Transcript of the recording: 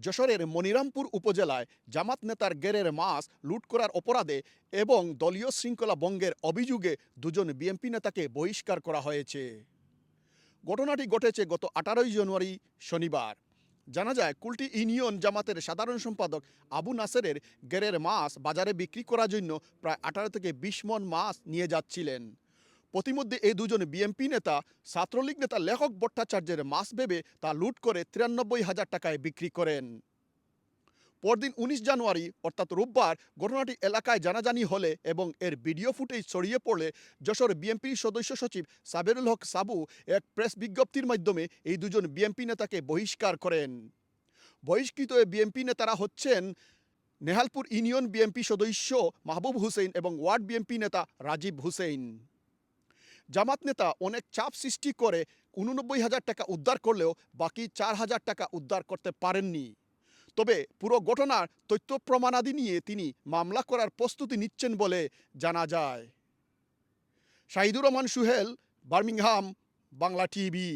যশোরের মনিরামপুর উপজেলায় জামাত নেতার গেরের মাছ লুট করার অপরাধে এবং দলীয় শৃঙ্খলা ভঙ্গের অভিযোগে দুজন বিএনপি নেতাকে বহিষ্কার করা হয়েছে। ঘটনাটি ঘটেছে গত 18 জানুয়ারি শনিবার। জানা যায়, কুলটি ইউনিয়ন জামাতের সাধারণ সম্পাদক আবু নাসেরের গেরের মাছ বাজারে বিক্রি করার জন্য প্রায় 18 থেকে 20 মণ মাছ নিয়ে যাচ্ছিলেন। প্রতিমধ্যে এই দুজন বিএনপি নেতা ছাত্রলীগ নেতা লেখক ভট্টাচার্যের মাছ ভেবে তা লুট করে 93,000 টাকায় বিক্রি করেন। পরদিন 19 জানুয়ারি অর্থাৎ রোববার ঘটনাটি এলাকায় জানাজানি হলে এবং এর ভিডিও ফুটেজ ছড়িয়ে পড়লে যশোর বিএনপির সদস্য সচিব সাবেরুল হক সাবু এক প্রেস বিজ্ঞপ্তির মাধ্যমে এই দুজন বিএনপি নেতাকে বহিষ্কার করেন। বহিষ্কৃত এই বিএনপি নেতারা হচ্ছেন নেহালপুর ইউনিয়ন বিএনপি সদস্য মাহবুব হুসেন এবং ওয়ার্ড বিএনপি নেতা রাজীব হুসেন। জামাত নেতা অনেক চাপ সৃষ্টি করে 89,000 টাকা উদ্ধার করলেও বাকি 4,000 টাকা উদ্ধার করতে পারেননি। তবে পুরো ঘটনার তথ্য প্রমাণাদি নিয়ে তিনি মামলা করার প্রস্তুতি নিচ্ছেন বলে জানা যায়। Shahidur Rahman Suhel, Birmingham, Bangla TV.